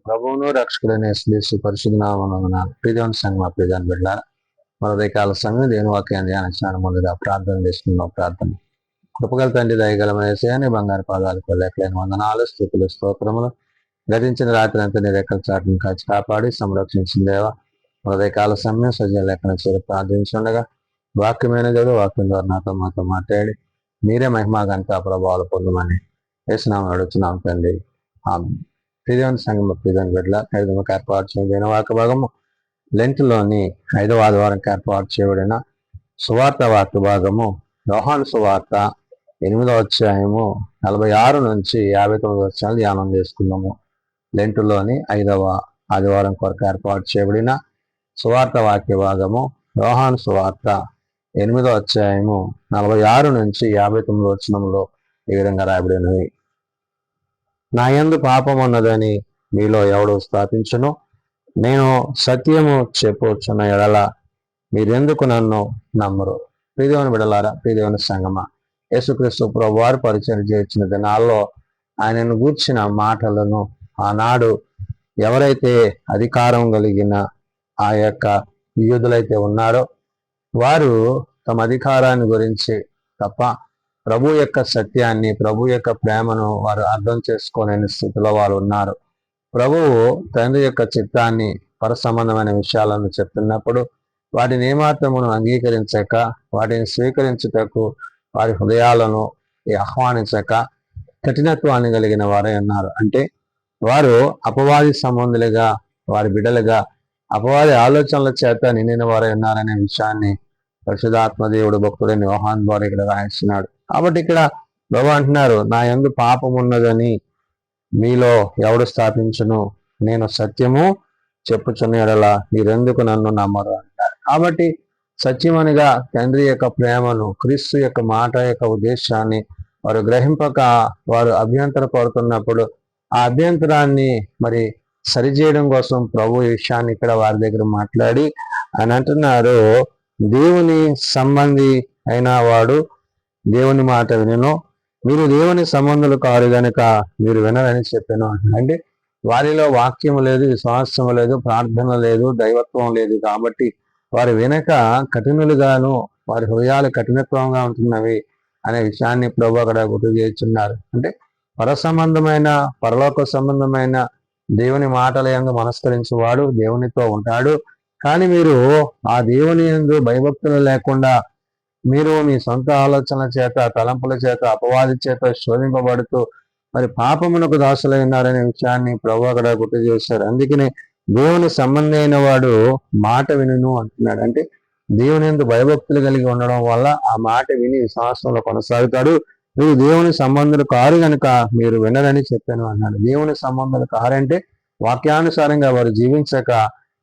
ప్రభువును రక్షకుడైన యేసు పరిశుద్ధ నామమున ప్రియమైన సంఘం ప్రియమైన బిడ్డలారా మరొక సంఘం దేవుని వాక్యాన్ని ధ్యానించడానికి ముందుగా ప్రార్థన చేసుకున్నాం. ప్రార్థన కృపగల తండ్రి దయగలమైన యేసయ్య బంగారు పాదాలకు లెక్కలేని వందనాలు స్తుతులు స్తోత్రములు. గతించిన రాత్రి అంతా నీ రెక్కల చాటును కాచి కాపాడి సంరక్షించిన దేవా మరొక సమయం సజీవ లెక్కన చేరి ప్రార్థించుండగా వాక్యమైన దేవుడు వాక్యం ద్వారా మాతో మాట్లాడి మీరే మహిమా గంట ప్రభావాలు పొందమని యేసునామమున అడుగుతున్నాం తండ్రి. ప్రియమైన సంఘం ప్రియమైన బిడ్డల 5వ ఏర్పాటు చేయబడిన వాక్య భాగము లెంట్లోని 5వ ఆదివారం ఏర్పాటు చేయబడిన సువార్త వాక్య భాగము యోహాను సువార్త 8వ అధ్యాయము 46 నుంచి 59 వచనాలు ధ్యానం చేసుకున్నాము. లెంటులోని 5వ ఆదివారం కొరకు ఏర్పాటు చేయబడిన సువార్త వాక్య భాగము యోహాను సువార్త 8వ అధ్యాయము 46 నుంచి 59 వచనంలో ఈ విధంగా రాయబడినవి. నా యందు పాపం ఉన్నదని మీలో ఎవడు స్థాపించును? నేను సత్యము చెప్పుచున్న ఎడల మీరెందుకు నన్ను నమ్మరు? ప్రియదేవుని బిడలారా, ప్రియదేవుని సంగమా, యేసుక్రీస్తు ప్రభు వారు పరిచయం చేసిన దినాల్లో ఆయనను గూర్చిన మాటలను ఆనాడు ఎవరైతే అధికారం కలిగిన ఆ యొక్క యూదులైతే ఉన్నారో వారు తమ అధికారాన్ని గురించి తప్ప ప్రభు యొక్క సత్యాన్ని, ప్రభు యొక్క ప్రేమను వారు అర్థం చేసుకోలేని స్థితిలో వారు ఉన్నారు. ప్రభువు తండ్రి యొక్క చిత్తాన్ని, పరసంబంధమైన విషయాలను చెప్తున్నప్పుడు వాటిని ఏమాత్రమును అంగీకరించక, వాటిని స్వీకరించుటకు వారి హృదయాలను ఆహ్వానించక కఠినత్వాన్ని కలిగిన వారే ఉన్నారు. అంటే వారు అపవాది సంబంధులుగా, వారి బిడ్డలుగా అపవాది ఆలోచనల చేత నిండిన వారే ఉన్నారనే విషయాన్ని పరిశుద్ధాత్మ దేవుడు భక్తుడైన యోహాను ద్వారా ఇక్కడ రాయిస్తున్నాడు. కాబట్టి ఇక్కడ ప్రభు అంటున్నారు, నా యందు పాపం ఉన్నదని మీలో ఎవడు స్థాపించును? నేను సత్యము చెప్పుచున్న ఎడల మీరెందుకు నన్ను నమ్మరు అంటారు. కాబట్టి సత్యమనిగా తండ్రి యొక్క ప్రేమను, క్రీస్తు యొక్క మాట యొక్క ఉద్దేశాన్ని వారు గ్రహింపక వారు అభ్యంతర పడుతున్నప్పుడు ఆ అభ్యంతరాన్ని మరి సరిచేయడం కోసం ప్రభు ఈ విషయాన్ని ఇక్కడ వారి దగ్గర మాట్లాడి ఆయన అంటున్నారు, దేవుని సంబంధి అయిన వాడు దేవుని మాట వినను, మీరు దేవుని సంబంధులు కారు గనుక మీరు వినరని చెప్పాను. అంటే వారిలో వాక్యము లేదు, విశ్వాసము లేదు, ప్రార్థన లేదు, దైవత్వం లేదు. కాబట్టి వారు వినక కఠినులుగాను, వారి హృదయాలు కఠినత్వంగా ఉంటున్నవి అనే విషయాన్ని ప్రభు అక్కడ గుర్తు చేస్తున్నారు. అంటే పరసంబంధమైన, పరలోక సంబంధమైన దేవుని మాటల యందు మనస్కరించేవాడు దేవునితో ఉంటాడు. కానీ మీరు ఆ దేవుని యందు భయభక్తులు లేకుండా మీరు మీ సొంత ఆలోచనల చేత, తలంపుల చేత, అపవాది చేత శోధింపబడుతూ మరి పాపమునకు దాసులై ఉన్నారనే విషయాన్ని ప్రభు అక్కడ గుర్తు చేశారు. అందుకనే దేవుని సంబంధి అయిన వాడు మాట వినును అంటున్నాడు. అంటే దేవుని యందు భయభక్తులు కలిగి ఉండడం వల్ల ఆ మాట విని విశ్వాసంలో కొనసాగుతాడు. మీరు దేవుని సంబంధులు కారు కనుక మీరు వినరని చెప్పాను అన్నాడు. దేవుని సంబంధులు కారంటే వాక్యానుసారంగా వారు జీవించక,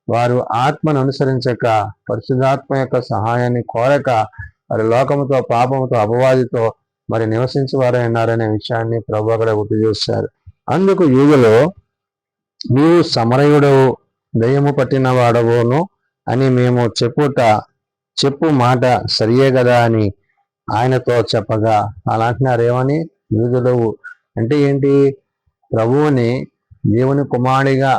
వారు ఆత్మను అనుసరించక, పరిశుద్ధాత్మ యొక్క సహాయాన్ని కోరక వారి లోకముతో, పాపముతో, అపవాదితో మరి నివసించేవారే ఉన్నారనే విషయాన్ని ప్రభు అక్కడ గుర్తు చేశారు. అందుకు యూదులో నీవు సమరయుడవు, దయ్యము పట్టిన వాడవును అని మేము చెప్పు మాట సరియే కదా అని ఆయనతో చెప్పగా అలా అంటున్నారు. ఏమని? యూదుడవు అంటే ఏంటి? ప్రభువుని దేవుని కుమారుడిగా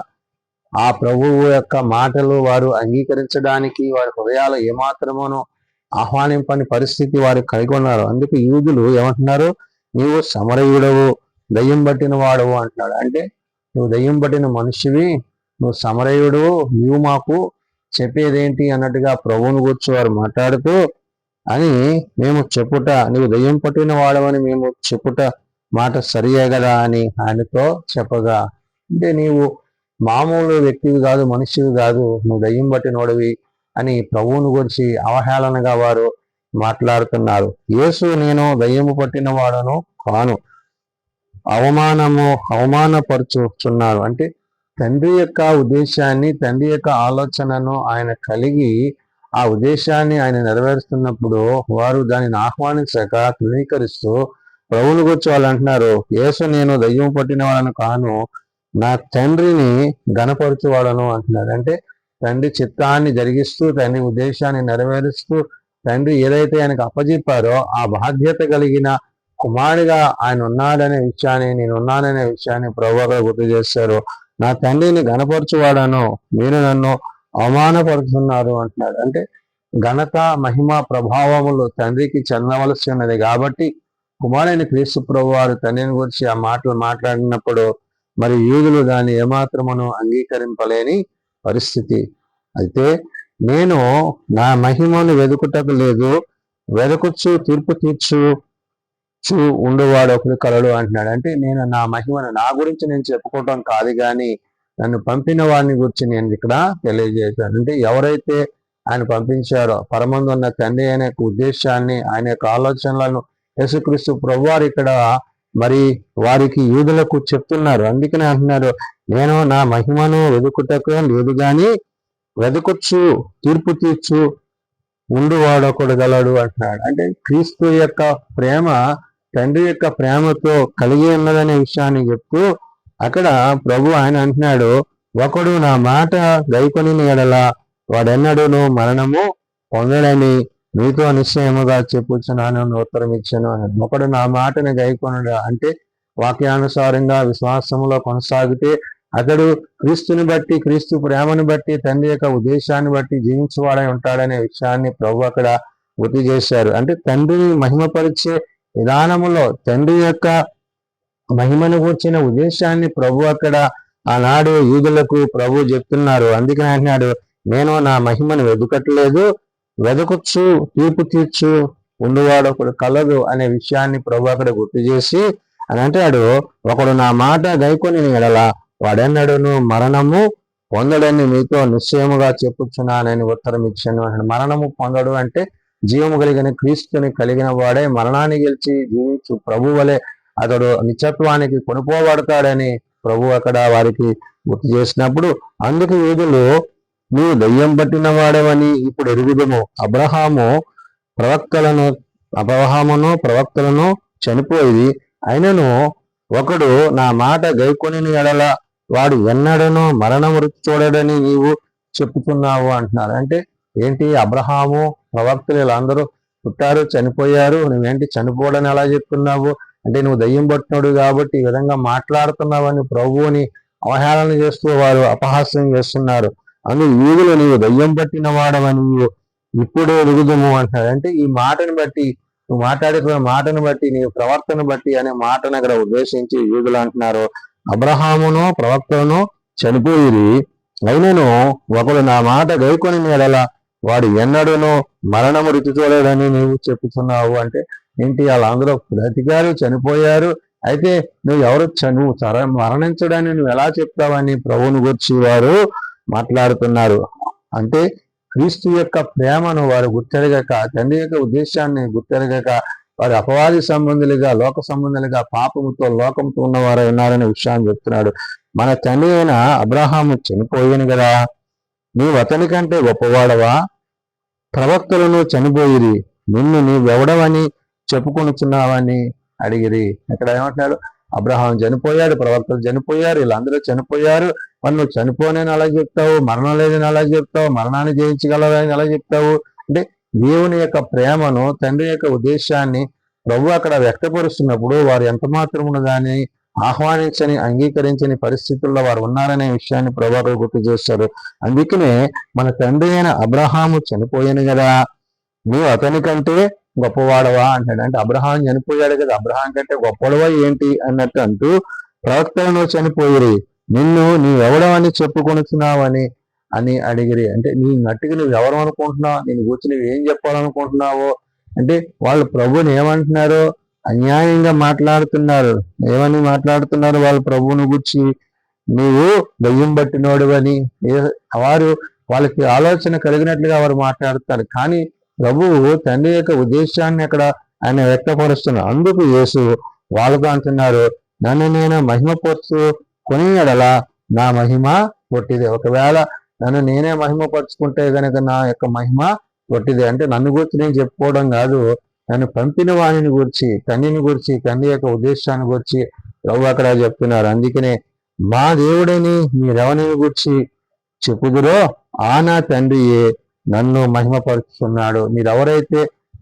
ఆ ప్రభువు యొక్క మాటలు వారు అంగీకరించడానికి వారి హృదయాలు ఏమాత్రమును ఆహ్వానింపని పరిస్థితి వారు కలిగి ఉన్నారు. అందుకు యూదులు ఏమంటున్నారు? నీవు సమరయుడవు, దయ్యం పట్టిన వాడవు అంటున్నాడు. అంటే నువ్వు దయ్యం పట్టిన మనిషివి, నువ్వు సమరయుడు, నీవు మాకు చెప్పేదేంటి అన్నట్టుగా ప్రభువుని కూర్చో వారు మాట్లాడుతూ అని మేము చెప్పుట, నువ్వు దయ్యం పట్టిన వాడవని మేము చెప్పుట మాట సరియే కదా అని ఆయనతో చెప్పగా, అంటే నీవు మామూలు వ్యక్తివి కాదు, మనిషివి కాదు, నువ్వు దయ్యం పట్టినోడివి అని ప్రభువుని గురించి అవహేళనగా వారు మాట్లాడుతున్నారు. యేసు నేను దయ్యము పట్టిన వాడను కాను, అవమానపరుచుతున్నారు. అంటే తండ్రి యొక్క ఉద్దేశాన్ని, తండ్రి యొక్క ఆలోచనను ఆయన కలిగి ఆ ఉద్దేశాన్ని ఆయన నెరవేరుస్తున్నప్పుడు వారు దానిని ఆహ్వానించక తృణీకరిస్తూ ప్రభువుని గురించి వాళ్ళు అంటున్నారు, యేసు నేను దయ్యం పట్టిన వాడను కాను, నా తండ్రిని గణపరచువాడను అంటున్నారు. అంటే తండ్రి చిత్తాన్ని జరిగిస్తూ, తండ్రి ఉద్దేశాన్ని నెరవేరుస్తూ, తండ్రి ఏదైతే ఆయనకు అప్పచెప్పారో ఆ బాధ్యత కలిగిన కుమారుడిగా ఆయన ఉన్నాడనే విషయాన్ని, నేను ఉన్నాననే విషయాన్ని ప్రభువుగా గుర్తు చేశారు. నా తండ్రిని గణపరచువాడను మీరు నన్ను అవమానపరుచున్నారు అంటున్నాడు. అంటే ఘనత మహిమ ప్రభావములు తండ్రికి చెందవలసి ఉన్నది కాబట్టి కుమారుని క్రీస్తు ప్రభు వారు తండ్రిని గురించి ఆ మాటలు మాట్లాడినప్పుడు మరి యూదులు దాన్ని ఏమాత్రమును అంగీకరింపలేని పరిస్థితి. అయితే నేను నా మహిమను వెదుకుటకు లేదు, వెదకుచ్చు తీర్పు తీర్చు ఉండేవాడు ఒకడు కలడు అంటున్నాడు. అంటే నేను నా మహిమను నా గురించి నేను చెప్పుకోవటం కాదు, కానీ నన్ను పంపిన వాడిని గురించి నేను ఇక్కడ తెలియజేశాను. అంటే ఎవరైతే ఆయన పంపించారో పరమందు ఉన్న తండ్రి అనే ఉద్దేశాన్ని, ఆయన యొక్క ఆలోచనలను యేసుక్రీస్తు ప్రభువారు ఇక్కడ మరి వారికి యూదులకు చెప్తున్నారు. అందుకనే అంటున్నారు, నేను నా మహిమను వెదుకుటకు లేదు కానీ వెదకొచ్చు తీర్పు తీర్చు ఉండువాడొకడు గలడు అంటున్నాడు. అంటే క్రీస్తు యొక్క ప్రేమ తండ్రి యొక్క ప్రేమతో కలిగి ఉన్నదనే విషయాన్ని చెప్తూ అక్కడ ప్రభు ఆయన అంటున్నాడు, ఒకడు నా మాట గైకొని ఎడల వాడెన్నడూను మరణము పొందడని మీతో నిశ్చయముగా చెప్పుచున్నాను ఉత్తరం ఇచ్చాను అన్నాడు. ఒకడు నా మాటను గైకొనడు అంటే వాక్యానుసారంగా విశ్వాసంలో కొనసాగితే అతడు క్రీస్తుని బట్టి, క్రీస్తు ప్రేమను బట్టి, తండ్రి యొక్క ఉద్దేశాన్ని బట్టి జీవించేవాడై ఉంటాడనే విషయాన్ని ప్రభు అక్కడ గుర్తు చేశారు. అంటే తండ్రిని మహిమపరిచే విధానములో తండ్రి యొక్క మహిమను కూర్చిన ఉద్దేశాన్ని ప్రభు అక్కడ ఆనాడు యూదులకు ప్రభు చెప్తున్నారు. అందుకని అంటున్నాడు, నేను నా మహిమను వెదుకట్లేదు, వెదకొచ్చు తీర్పు తీర్చు ఉండువాడు ఒకడు కలదు అనే విషయాన్ని ప్రభు అక్కడ గుర్తు చేసి అని అంటాడు, ఒకడు నా మాట గైకొని ఎడల వాడెన్నడును మరణము పొందడని మీతో నిశ్చయముగా చెప్పుచున్నానని ఉత్తరం ఇచ్చాను అంటాడు. మరణము పొందడు అంటే జీవము కలిగిన క్రీస్తుని కలిగిన వాడే మరణాన్ని గెలిచి జీవించు ప్రభు వలె అతడు నిత్యత్వానికి కొనుకోబడతాడని ప్రభు అక్కడ వారికి గుర్తు చేసినప్పుడు, అందుకు యూదులు నీవు దయ్యం పట్టిన వాడవని ఇప్పుడు ఎరుగుదము, అబ్రహామును ప్రవక్తలను చనిపోయి అయినను ఒకడు నా మాట గైకొని ఎడల వాడు ఎన్నడను మరణము రుచి చూడడని నీవు చెప్పుతున్నావు అంటున్నారు. అంటే ఏంటి, అబ్రహాము ప్రవక్తలు వీళ్ళందరూ పుట్టారు, చనిపోయారు, నువ్వేంటి చనిపోవడని ఎలా చెప్తున్నావు అంటే నువ్వు దయ్యం పట్టినాడు కాబట్టి ఈ విధంగా మాట్లాడుతున్నావని ప్రభువుని అవహేళన చేస్తూ వారు అపహాస్యం చేస్తున్నారు. అందుకు యూదులు నీవు దయ్యం పట్టిన వాడవని నీవు ఇప్పుడే ఎరుగుదము అంటున్నాడు. అంటే ఈ మాటను బట్టి, నువ్వు మాట్లాడుతున్న మాటను బట్టి, నీ ప్రవర్తన బట్టి అనే మాటను అక్కడ ఉద్దేశించి యూదులు అంటున్నారు, అబ్రహామును ప్రవక్తలను చనిపోయిరి అయినను ఒకడు నా మాట గైకొని ఎడల వాడు ఎన్నడూను మరణము రుచి చూడడని నీవు చెప్పుతున్నావు. అంటే ఏంటి, వాళ్ళందరూ బ్రతికారు, చనిపోయారు, అయితే నువ్వు మరణించడాన్ని నువ్వు ఎలా చెప్తావని ప్రభువుని గురించి వారు మాట్లాడుతున్నారు. అంటే క్రీస్తు యొక్క ప్రేమను వారు గుర్తెరగక, తండ్రి యొక్క ఉద్దేశాన్ని గుర్తెరగక వారు అపవాది సంబంధులుగా, లోక సంబంధులుగా, పాపముతో లోకంతో ఉన్నవారు ఉన్నారనే విషయాన్ని చెప్తున్నాడు. మన తండ్రి అయిన అబ్రహాము చనిపోయాను కదా, నీవు అతని కంటే గొప్పవాడవా? ప్రవక్తలను చనిపోయిరి, నిన్ను నీవెవడవని చెప్పుకొనుచున్నావని అడిగిరి. ఇక్కడ ఏమంటున్నాడు, అబ్రహాం చనిపోయాడు, ప్రవక్తలు చనిపోయారు, వీళ్ళందరూ చనిపోయారు, మరి నువ్వు చనిపోనని అలా చెప్తావు, మరణం లేదని అలా చెప్తావు, మరణాన్ని జయించగలవని అలా చెప్తావు. అంటే దేవుని యొక్క ప్రేమను, తండ్రి యొక్క ఉద్దేశాన్ని ప్రభు అక్కడ వ్యక్తపరుస్తున్నప్పుడు వారు ఎంత మాత్రమును దాన్ని ఆహ్వానించని, అంగీకరించని పరిస్థితుల్లో వారు ఉన్నారనే విషయాన్ని ప్రభు అక్కడ గుర్తు చేస్తారు. అందుకనే మన తండ్రి అయిన అబ్రహాము చనిపోయాను కదా, నీవు అతని కంటే గొప్పవాడవా అంటాడు. అంటే అబ్రహాం చనిపోయాడు కదా, అబ్రహాం కంటే గొప్పవాడవా ఏంటి అన్నట్టు అంటూ ప్రవక్తలను చనిపోయిరి, నిన్ను నీవెవడవని చెప్పుకొనుచున్నావని అని అడిగిరి. అంటే నీ నట్టుగా నువ్వు ఎవరు అనుకుంటున్నావు, నేను కూర్చుని నువ్వు ఏం చెప్పాలనుకుంటున్నావు అంటే వాళ్ళు ప్రభుని ఏమంటున్నారు, అన్యాయంగా మాట్లాడుతున్నారు. ఏమని మాట్లాడుతున్నారు వాళ్ళు ప్రభువుని గురించి, నీవు దయ్యం పట్టినోడు అని వారు వాళ్ళకి ఆలోచన కలిగినట్లుగా వారు మాట్లాడుతారు. కానీ ప్రభువు తండ్రి యొక్క ఉద్దేశాన్ని అక్కడ ఆయన వ్యక్తపరుస్తున్నారు. అందుకు యేసు వాళ్ళతో అంటున్నారు, నన్ను నేను మహిమపరుచు కొని ఎడల నా మహిమ పొట్టిదే. ఒకవేళ నన్ను నేనే మహిమపరుచుకుంటే కనుక నా యొక్క మహిమ పొట్టిదే. అంటే నన్ను గురించి నేను చెప్పుకోవడం కాదు, నన్ను పంపిన వాణిని గురించి, తండ్రిని గురించి, తండ్రి యొక్క ఉద్దేశాన్ని గురించి ప్రభు అక్కడ చెప్తున్నారు. అందుకనే మా దేవుడని మీరెవరిని గురించి చెప్పుదురో ఆ నా తండ్రియే నన్ను మహిమపరుచుతున్నాడు. మీరు ఎవరైతే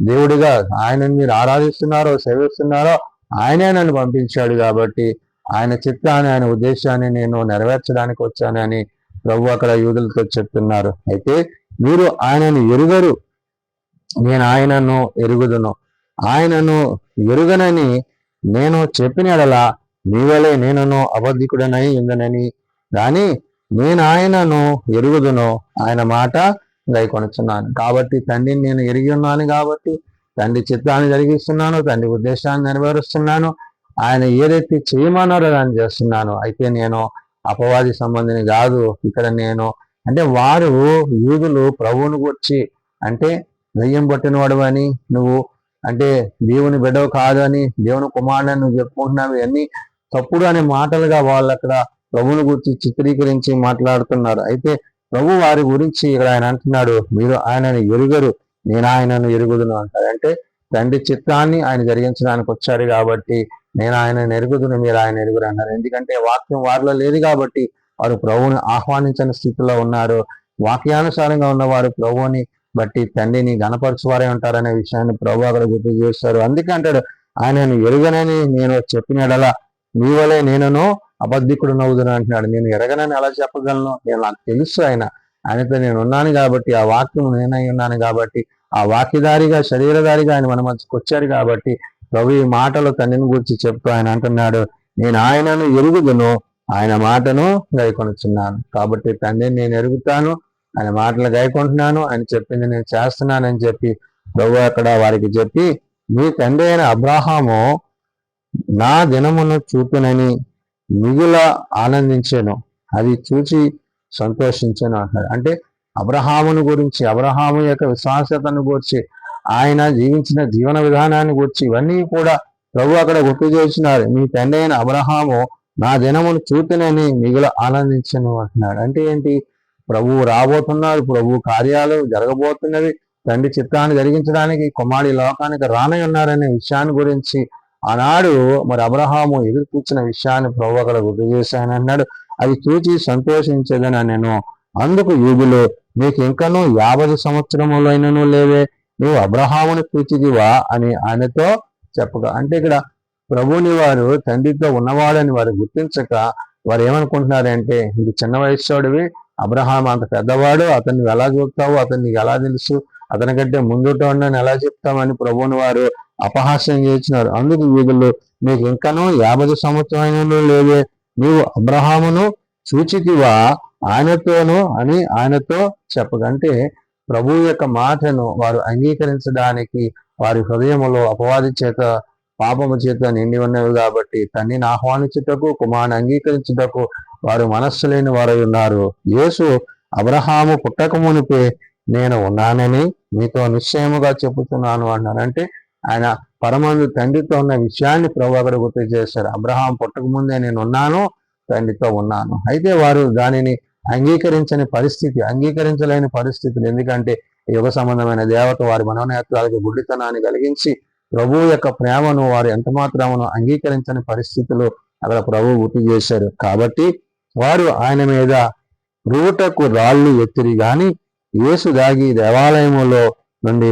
దేవుడిగా ఆయనను మీరు ఆరాధిస్తున్నారో, సేవిస్తున్నారో ఆయనే నన్ను పంపించాడు కాబట్టి ఆయన చిత్తాన్ని, ఆయన ఉద్దేశాన్ని నేను నెరవేర్చడానికి వచ్చానని ప్రభు అక్కడ యూదులతో చెప్తున్నారు. అయితే మీరు ఆయనను ఎరుగరు, నేను ఆయనను ఎరుగుదును. ఆయనను ఎరుగనని నేను చెప్పిన ఎడల మీ వలె నేనును అబద్ధికుడనై ఉందనని, కానీ నేను ఆయనను ఎరుగుదును, ఆయన మాట గైకొనుచున్నాను. కాబట్టి తండ్రిని నేను ఎరిగి ఉన్నాను కాబట్టి తండ్రి చిత్తాన్ని జరిగిస్తున్నాను, తండ్రి ఉద్దేశాన్ని నెరవేరుస్తున్నాను. ఆయన ఏదైతే చేయమన్నారో దాన్ని చేస్తున్నాను. అయితే నేను అపవాది సంబంధిని కాదు. ఇక్కడ నేను అంటే వారు యూదులు ప్రభువును గురించి అంటే దెయ్యం పట్టిన వాడు అని, నువ్వు అంటే దేవుని బిడ్డవు కాదు అని, దేవుని కుమారుడని నువ్వు చెప్పుకుంటున్నావు, ఇవన్నీ తప్పుడు అనే మాటలుగా వాళ్ళు అక్కడ ప్రభువుని గురించి చిత్రీకరించి మాట్లాడుతున్నారు. అయితే ప్రభు వారి గురించి ఇక్కడ ఆయన అంటున్నాడు, మీరు ఆయనను ఎరుగరు, నేను ఆయనను ఎరుగుదును అంటారు. అంటే తండ్రి చిత్తాన్ని ఆయన జరిగించడానికి వచ్చారు కాబట్టి నేను ఆయన ఎరుగుదును, మీరు ఆయన ఎరుగురు అన్నారు. ఎందుకంటే వాక్యం వారిలో లేదు కాబట్టి వారు ప్రభువుని ఆహ్వానించని స్థితిలో ఉన్నారు. వాక్యానుసారంగా ఉన్నవారు ప్రభువుని బట్టి తండ్రిని గణపరచువారే ఉంటారనే విషయాన్ని ప్రభు అక్కడ గుర్తు చేస్తారు. అందుకే అంటాడు, ఆయనను ఎరుగనని నేను చెప్పినడలా మీ వలె నేనును అబద్ధికుడు నవ్వుదును అంటున్నాడు. నేను ఎరగనని ఎలా చెప్పగలను? నేను నాకు తెలుసు ఆయనతో నేను ఉన్నాను కాబట్టి, ఆ వాక్యం నేనై ఉన్నాను కాబట్టి, ఆ వాక్యధారిగా శరీరధారిగా ఆయన మన మధ్యకు వచ్చారు కాబట్టి ప్రభు ఈ మాటలు తండ్రిని గురించి చెప్తూ ఆయన అంటున్నాడు, నేను ఆయనను ఎరుగుదును, ఆయన మాటను గైకొనుచున్నాను. కాబట్టి తండ్రిని నేను ఎరుగుతాను, ఆయన మాటలు గైకొంటున్నాను, ఆయన చెప్పింది నేను చేస్తున్నానని చెప్పి ప్రభు అక్కడ వారికి చెప్పి, మీ తండ్రి అయిన అబ్రాహాము నా దినమును చూపునని మిగుల ఆనందించాను, అది చూచి సంతోషించాను అంటాడు. అంటే అబ్రహామును గురించి, అబ్రహాము యొక్క విశ్వాసతను గురించి, ఆయన జీవించిన జీవన విధానాన్ని గురించి ఇవన్నీ కూడా ప్రభు అక్కడ గుర్తు చేస్తున్నారు. మీ తండ్రి అయిన అబ్రహాము నా దినమును చూపునని మిగుల ఆనందించను అంటున్నాడు. అంటే ఏంటి? ప్రభువు రాబోతున్నారు, ప్రభు కార్యాలు జరగబోతున్నవి, తండ్రి చిత్తాన్ని జరిగించడానికి కుమారుడి లోకానికి రానై ఉన్నారనే విషయాన్ని గురించి ఆనాడు మరి అబ్రహాము ఎదురు చూసిన విషయాన్ని ప్రభు అక్కడ గుర్తు చేశాను అన్నాడు. అది చూచి సంతోషించేదని నేను. అందుకు యూదులు, నీకు ఇంకనూ 50 సంవత్సరములైనను లేవే, నువ్వు అబ్రహామును చూచిదివా అని ఆయనతో చెప్పగా. అంటే ఇక్కడ ప్రభుని వారు తండ్రితో ఉన్నవాడని వారు గుర్తించక వారు ఏమనుకుంటున్నారంటే, ఇది చిన్న వయస్సుడివి, అబ్రహాం అంత పెద్దవాడు, అతన్ని ఎలా చూపుతావు, అతన్ని ఎలా తెలుసు, అతని కంటే ముందుట ఉండని ఎలా చెప్తామని ప్రభుని వారు అపహాస్యం చేస్తున్నారు. అందుకు యూదులు, నీకు ఇంకనూ 50 సంవత్సరాలు లేవే, నీవు అబ్రహామును చూచితివా ఆయనతోను అని ఆయనతో చెప్పగంటే ప్రభు యొక్క మాటను వారు అంగీకరించడానికి వారి హృదయములో అపవాది చేత పాపము చేత నిండి ఉన్నవి కాబట్టి తండ్రిని ఆహ్వానించుటకు కుమారుని అంగీకరించుటకు వారు మనస్సు లేని వారై ఉన్నారు. యేసు అబ్రహాము పుట్టక మునిపే నేను ఉన్నానని మీతో నిశ్చయముగా చెబుతున్నాను అన్నాను. అంటే ఆయన పరమందు తండ్రితో ఉన్న విషయాన్ని ప్రభు అక్కడ గుర్తు చేశారు. అబ్రహాం పుట్టక ముందే నేను ఉన్నాను, తండ్రితో ఉన్నాను. అయితే వారు దానిని అంగీకరించని పరిస్థితి, అంగీకరించలేని పరిస్థితులు. ఎందుకంటే యుగ సంబంధమైన దేవత వారి మనోనేత్రాలకు గుడ్డితనాన్ని కలిగించి ప్రభువు యొక్క ప్రేమను వారు ఎంత మాత్రమును అంగీకరించని పరిస్థితులు అక్కడ ప్రభువు గుర్తు చేశారు. కాబట్టి వారు ఆయన మీద రూటకు రాళ్ళు ఎత్తిరి గాని యేసు దాగి దేవాలయములో నుండి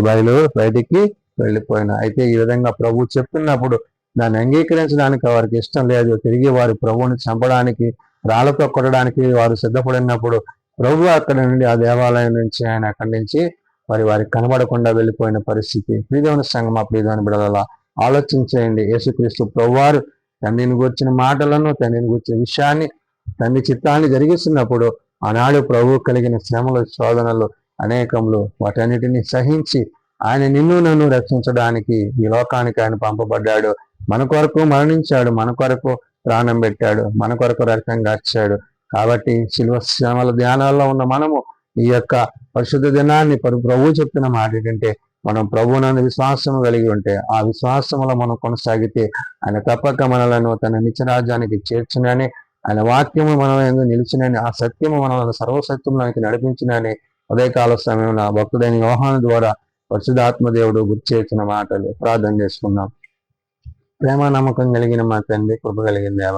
బయటికి వెళ్ళిపోయిన. అయితే ఈ విధంగా ప్రభు చెప్తున్నప్పుడు దాన్ని అంగీకరించడానికి వారికి ఇష్టం లేదు. తిరిగి వారు ప్రభువుని చంపడానికి, రాళ్లతో కొట్టడానికి వారు సిద్ధపడినప్పుడు ప్రభు అక్కడ నుండి ఆ దేవాలయం నుంచి ఆయన అక్కడి నుంచి వారికి కనబడకుండా వెళ్ళిపోయిన పరిస్థితి. ప్రియదేవుని సంగమా, ప్రియదేవుని బిడ్డలారా ఆలోచించేయండి. యేసుక్రీస్తు ప్రభువారు తండ్రిని గురించిన మాటలను, తండ్రిని గురించిన విషయాన్ని, తండ్రి చిత్తాన్ని జరిగిస్తున్నప్పుడు ఆనాడు ప్రభు కలిగిన శ్రమలు, శోధనలు అనేకములు, వాటన్నిటిని సహించి ఆయన నిన్ను నన్ను రక్షించడానికి ఈ లోకానికి ఆయన పంపబడ్డాడు. మన కొరకు మరణించాడు, మన కొరకు ప్రాణం పెట్టాడు, మన కొరకు రక్తం కార్చాడు. కాబట్టి శిలువ శ్రమల ధ్యానాల్లో ఉన్న మనము ఈ యొక్క పరిశుద్ధ దినాన్ని ప్రభు చెప్తున్న మాట ఏంటంటే, మనం ప్రభువునందు విశ్వాసం కలిగి ఉంటే, ఆ విశ్వాసంలో మనం కొనసాగితే ఆయన తప్పక మనలను తన నిత్యరాజ్యానికి చేర్చునని, ఆయన వాక్యము మనం ఎందుకు నిలిచినని, ఆ సత్యము మనల్ని సర్వసత్యంలోనికి నడిపించినని ఉదయకాల సమయంలో భక్తుడైన యోహాను ద్వారా పరిశుద్ధాత్మ దేవుడు గుర్తు చేసిన మాటలు ప్రార్థన చేసుకున్నాం. ప్రేమ నమ్మకం కలిగిన మా తండ్రి, కృప కలిగిన దేవ,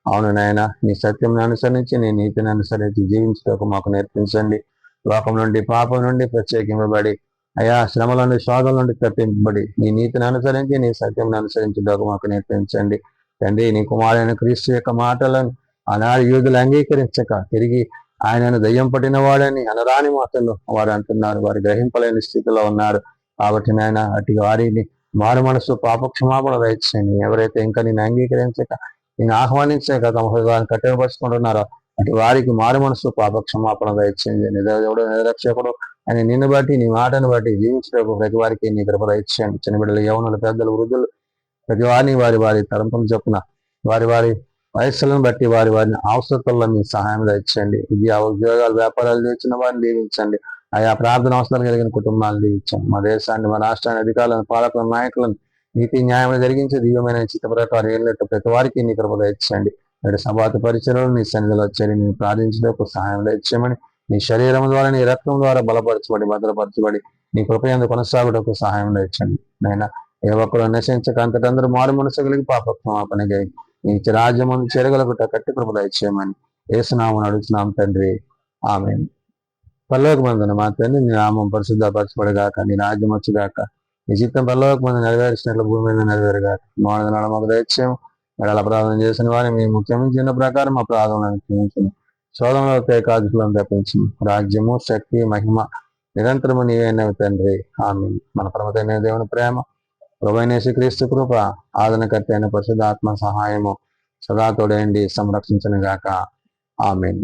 అవును నాయన, నీ సత్యం అనుసరించి నీ నీతిని అనుసరించి జీవించటకు మాకు నేర్పించండి. లోకం నుండి, పాపం నుండి ప్రత్యేకింపబడి, అయా శ్రమల నుండి, శోధల నుండి తప్పింపబడి నీ నీతిని అనుసరించి నీ సత్యం అనుసరించటకు మాకు నేర్పించండి. తండ్రి నీ కుమారుడైన క్రీస్తు యొక్క మాటలను ఆనాడు యూదులు అంగీకరించక తిరిగి ఆయనను దయ్యం పట్టిన వాడని అనరాని మాటలు వారు అంటున్నారు. వారు గ్రహింపలేని స్థితిలో ఉన్నారు. కాబట్టి నాయన అటు వారిని మారు మనసు పాపక్షమాపణ దయచేయండి. ఎవరైతే ఇంకా నేను అంగీకరించక నేను ఆహ్వానించక తమ హృదయాన్ని కఠినపరుచుకుంటున్నారో అటు వారికి మారు మనసు పాపక్షమాపణ దయచేయండి. నిజదేవుడు నిరక్షకుడు అని నిన్ను బట్టి నీ మాటను బట్టి జీవించడానికి ప్రతి వారికి నీ కృప దయచేయండి. చిన్న బిడ్డలు, యవనులు, పెద్దలు, వృద్ధులు ప్రతి వారిని వారి వారి తలంపులు చొప్పున వారి వారి వయస్సులను బట్టి వారి వారిని అవసరతల్లో మీ సహాయం దయచేయండి. విద్యా ఉద్యోగాలు వ్యాపారాలు చేసిన వారిని దీవించండి. ఆయా ప్రార్థన అవసరాలు కలిగిన కుటుంబాలను దీవించండి. మా దేశాన్ని, మా రాష్ట్రాన్ని, అధికారులను, పాలకులను, నాయకులను నీతి న్యాయం జరిగించే దివ్యమైన చిత్త ప్రకారం ఏళ్ళట్టు ప్రతి వారికి నీ కృప దయచేయండి. నేడు సభాత పరిచయలు నీ సన్నిధిలో చేరి నేను ప్రార్థించడానికి సహాయం దయచేయమని, నీ శరీరం ద్వారా నీ రక్తం ద్వారా బలపరచబడి భద్రపరచబడి నీ కృపయందు కొనసాగుటకు సహాయం దయచేయండి. నైనా ఏ ఒక్కరు నశించక అంతటందరూ మారు మనసు కలిగి పాపక్షమాపణ కలిగి నీ రాజ్యమును చేరగలుగుట కట్టి కృప దయచేయమని యేసునామమున అడుగుతున్నాం తండ్రి, ఆమేన్. పరలోకమందున మా తండ్రి నీ నామం పరిశుద్ధపరచబడుగాక, నీ రాజ్యం వచ్చుగాక, నీ చిత్తం పరలోకమందు నెరవేర్చినట్లు భూమి మీద నెరవేరుగాక. మానవ మాకు దయచేయము. ఎడల అపరాధం చేసిన వారిని మేము ముఖ్యమించిన ప్రకారం అపరాధం క్షమించము. శోధనలో ఏకాదులను తప్పించము. రాజ్యము, శక్తి, మహిమ నిరంతరము నీవైనవి తండ్రి, ఆమేన్. మన పరమతైన దేవుని ప్రేమ, ప్రభువైన యేసుక్రీస్తు కృప, ఆదరణకర్త అయిన పరిశుద్ధాత్మ సహాయము సదా తోడేండి సంరక్షించును గాక. ఆమేన్.